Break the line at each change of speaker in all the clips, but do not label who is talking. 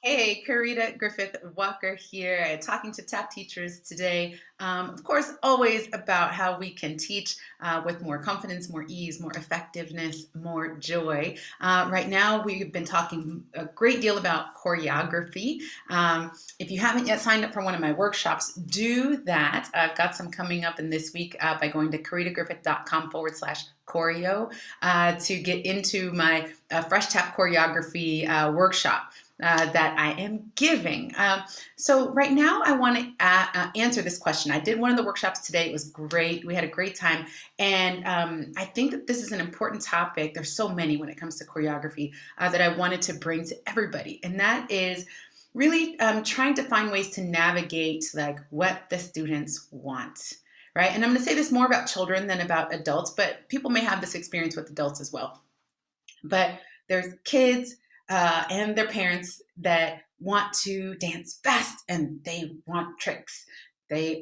Hey, Karita Griffith Walker here, talking to tap teachers today. Of course, always about how we can teach with more confidence, more ease, more effectiveness, more joy. Right now, we've been talking a great deal about choreography. If you haven't yet signed up for one of my workshops, do that. I've got some coming up in this week by going to karitagriffith.com/choreo to get into my Fresh Tap Choreography workshop that I am giving. So right now I want to answer this question. I did one of the workshops today. It was great. We had a great time. And I think that this is an important topic. There's so many when it comes to choreography that I wanted to bring to everybody. And that is really trying to find ways to navigate like what the students want. Right. And I'm going to say this more about children than about adults, but people may have this experience with adults as well. But there's kids and their parents that want to dance fast and they want tricks.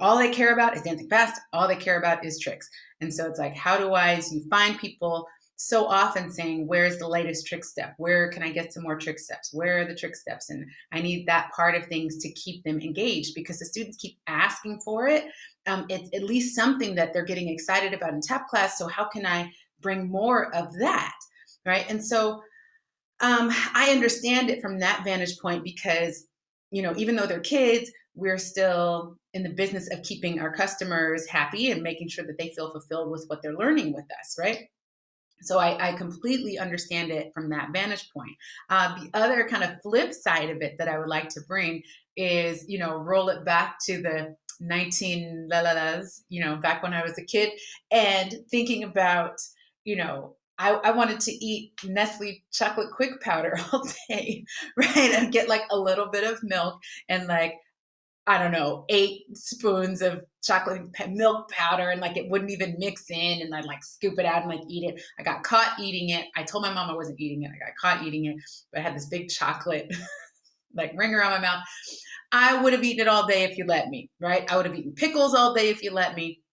All they care about is dancing fast. All they care about is tricks. And so it's like, how do I? So you find people so often saying, "Where's the latest trick step? Where can I get some more trick steps? Where are the trick steps?" And I need that part of things to keep them engaged because the students keep asking for it. It's at least something that they're getting excited about in tap class. So how can I bring more of that? Right. And so I understand it from that vantage point because, even though they're kids, we're still in the business of keeping our customers happy and making sure that they feel fulfilled with what they're learning with us, right? So I completely understand it from that vantage point. The other kind of flip side of it that I would like to bring is, roll it back to the 19 la la las, back when I was a kid and thinking about, I wanted to eat Nestle chocolate quick powder all day, right? And get like a little bit of milk and like I don't know, 8 spoons of milk powder and like it wouldn't even mix in and I'd like scoop it out and like eat it. I got caught eating it. I told my mom I wasn't eating it. I got caught eating it, but I had this big chocolate like ring around my mouth. I would have eaten it all day if you let me, right? I would have eaten pickles all day if you let me.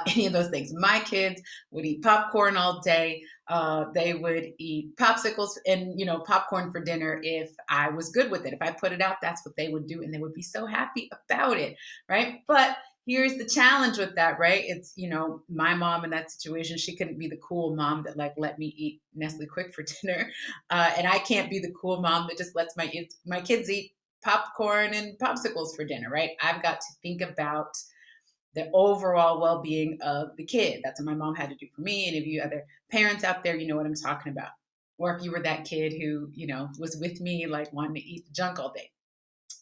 Any of those things. My kids would eat popcorn all day. They would eat popsicles and popcorn for dinner if I was good with it. If I put it out, that's what they would do, and they would be so happy about it, right? But here's the challenge with that, right? It's my mom in that situation. She couldn't be the cool mom that like let me eat Nestle Quick for dinner, and I can't be the cool mom that just lets my kids eat popcorn and popsicles for dinner, right? I've got to think about the overall well-being of the kid. That's what my mom had to do for me. And if you other parents out there, you know what I'm talking about. Or if you were that kid who, was with me, like wanting to eat junk all day.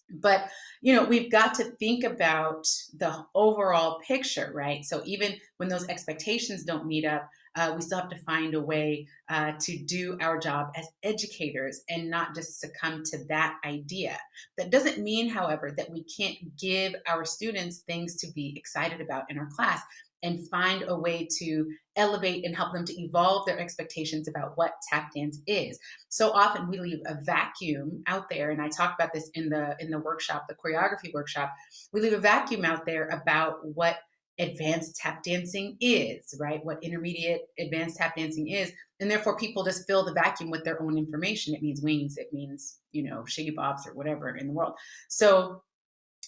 But, we've got to think about the overall picture, right? So even when those expectations don't meet up, we still have to find a way to do our job as educators and not just succumb to that idea. That doesn't mean, however, that we can't give our students things to be excited about in our class and find a way to elevate and help them to evolve their expectations about what tap dance is. So often we leave a vacuum out there, and I talk about this in the workshop, the choreography workshop. We leave a vacuum out there about what advanced tap dancing is, right? What intermediate advanced tap dancing is. And therefore people just fill the vacuum with their own information. It means wings, it means, shiggy bobs or whatever in the world. So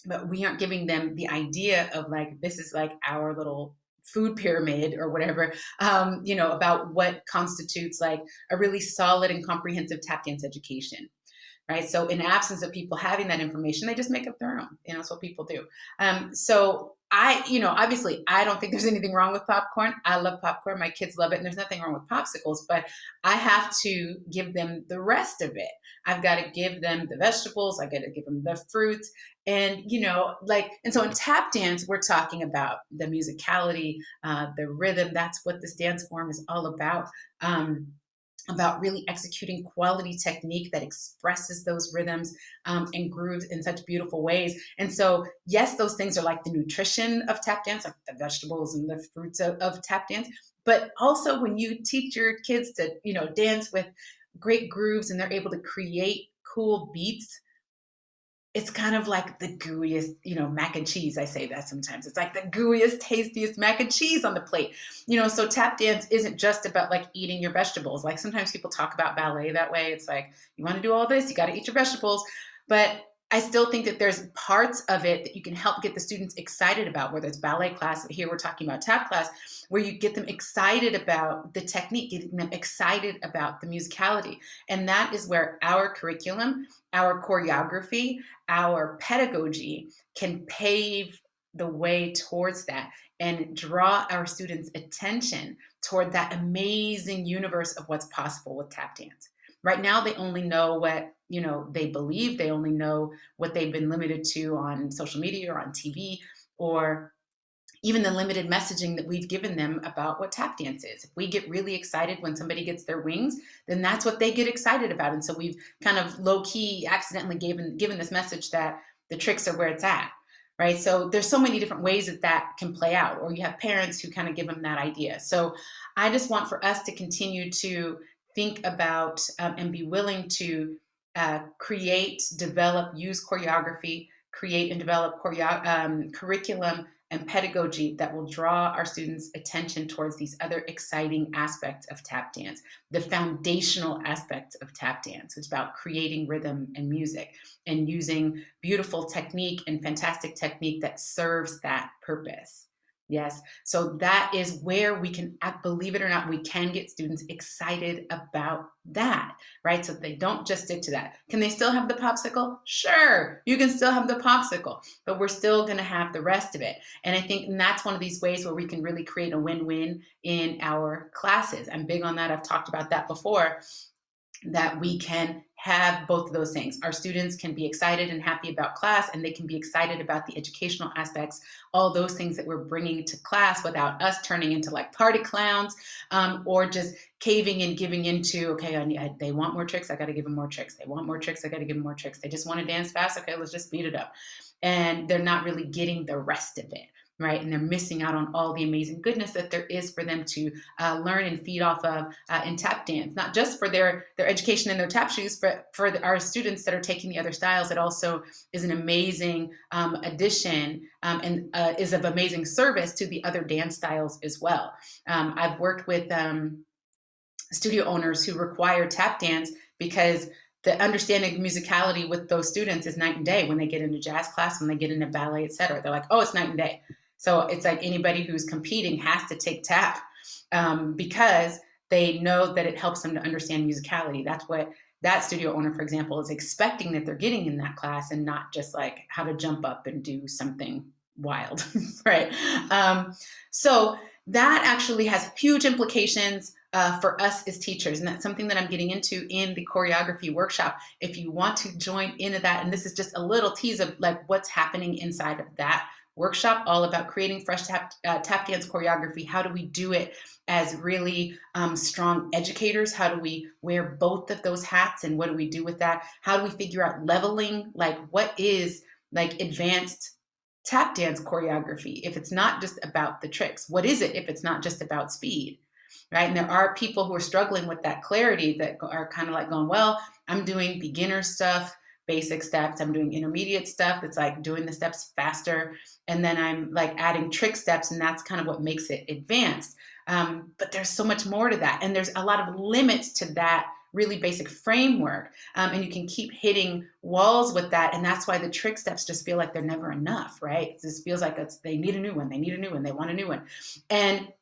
but we aren't giving them the idea of like this is like our little food pyramid or whatever, about what constitutes like a really solid and comprehensive tap dance education, right? So in absence of people having that information, they just make up their own. That's what people do. So obviously, I don't think there's anything wrong with popcorn. I love popcorn. My kids love it, and there's nothing wrong with popsicles. But I have to give them the rest of it. I've got to give them the vegetables. I got to give them the fruits, and and so in tap dance, we're talking about the musicality, the rhythm. That's what this dance form is all about. About really executing quality technique that expresses those rhythms and grooves in such beautiful ways. And so, yes, those things are like the nutrition of tap dance, like the vegetables and the fruits of tap dance. But also, when you teach your kids to, dance with great grooves and they're able to create cool beats, it's kind of like the gooeyest, mac and cheese. I say that sometimes. It's like the gooeyest, tastiest mac and cheese on the plate. So tap dance isn't just about like eating your vegetables. Like sometimes people talk about ballet that way. It's like, you want to do all this, you got to eat your vegetables. But I still think that there's parts of it that you can help get the students excited about, whether it's ballet class, here we're talking about tap class, where you get them excited about the technique, getting them excited about the musicality. And that is where our curriculum, our choreography, our pedagogy can pave the way towards that and draw our students' attention toward that amazing universe of what's possible with tap dance. Right now, they only know what they believe. They only know what they've been limited to on social media or on TV, or even the limited messaging that we've given them about what tap dance is. If we get really excited when somebody gets their wings, then that's what they get excited about. And so we've kind of low-key accidentally given this message that the tricks are where it's at, right? So there's so many different ways that can play out, or you have parents who kind of give them that idea. So I just want for us to continue to think about and be willing to create, develop, use choreography, create and develop curriculum and pedagogy that will draw our students' attention towards these other exciting aspects of tap dance, the foundational aspects of tap dance. It's about creating rhythm and music and using beautiful technique and fantastic technique that serves that purpose. Yes, so that is where we can, believe it or not, we can get students excited about that, right? So they don't just stick to that. Can they still have the popsicle? Sure, you can still have the popsicle, but we're still gonna have the rest of it. And I think that's one of these ways where we can really create a win-win in our classes. I'm big on that, I've talked about that before, that we can have both of those things. Our students can be excited and happy about class, and they can be excited about the educational aspects, all those things that we're bringing to class without us turning into like party clowns, or just caving and giving into, okay, they want more tricks, I got to give them more tricks. They want more tricks, I got to give them more tricks. They just want to dance fast, okay, let's just beat it up. And they're not really getting the rest of it. Right, and they're missing out on all the amazing goodness that there is for them to learn and feed off of in tap dance. Not just for their education and their tap shoes, but for our students that are taking the other styles. It also is an amazing addition and is of amazing service to the other dance styles as well. I've worked with studio owners who require tap dance because the understanding of musicality with those students is night and day. When they get into jazz class, when they get into ballet, etc., they're like, oh, it's night and day. So it's like anybody who's competing has to take tap because they know that it helps them to understand musicality. That's what that studio owner, for example, is expecting that they're getting in that class, and not just like how to jump up and do something wild, right? So that actually has huge implications for us as teachers. And that's something that I'm getting into in the choreography workshop. If you want to join into that, and this is just a little tease of like what's happening inside of that workshop, all about creating fresh tap dance choreography. How do we do it as really strong educators? How do we wear both of those hats, and what do we do with that? How do we figure out leveling? Like, what is like advanced tap dance choreography if it's not just about the tricks? What is it if it's not just about speed? Right? And there are people who are struggling with that clarity, that are kind of like going, well, I'm doing beginner stuff, basic steps, I'm doing intermediate stuff that's like doing the steps faster, and then I'm like adding trick steps, and that's kind of what makes it advanced. But there's so much more to that, and there's a lot of limits to that really basic framework, and you can keep hitting walls with that, and that's why the trick steps just feel like they're never enough, right? It just feels like they need a new one, they need a new one, they want a new one. And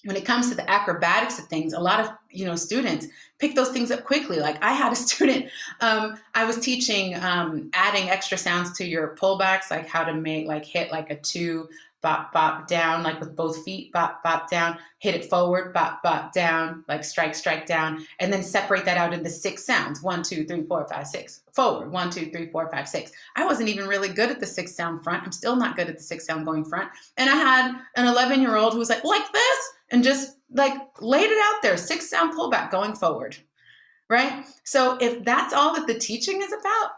when it comes to the acrobatics of things, a lot of students pick those things up quickly. Like I had a student, I was teaching adding extra sounds to your pullbacks, like how to make hit like a 2 bop bop down, like with both feet, bop bop down, hit it forward, bop bop down, like strike down, and then separate that out into 6 sounds: 1 2 3 4 5 6 forward, 1 2 3 4 5 6. I wasn't even really good at the 6 sound front. I'm still not good at the 6 sound going front. And I had an 11-year-old who was like this, and just like laid it out there, 6 sound pullback going forward, right? So if that's all that the teaching is about,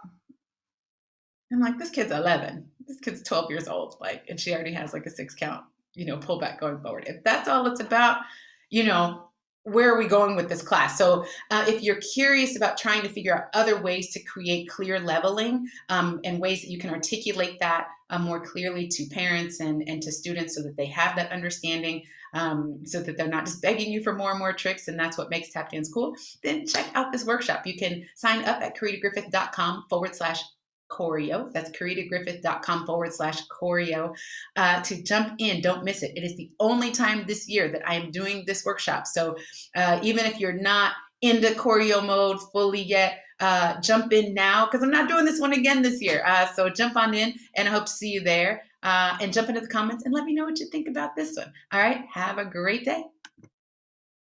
I'm like, this kid's 11, this kid's 12 years old, and she already has like a 6 count, pullback going forward. If that's all it's about, you know, where are we going with this class? So if you're curious about trying to figure out other ways to create clear leveling and ways that you can articulate that more clearly to parents and to students so that they have that understanding, so that they're not just begging you for more and more tricks, and that's what makes tap dance cool, then check out this workshop. You can sign up at karitagriffith.com/choreo. That's karitagriffith.com/choreo to jump in. Don't miss it. It is the only time this year that I am doing this workshop. So even if you're not into choreo mode fully yet, jump in now because I'm not doing this one again this year. So jump on in, and I hope to see you there. And jump into the comments and let me know what you think about this one. All right, have a great day.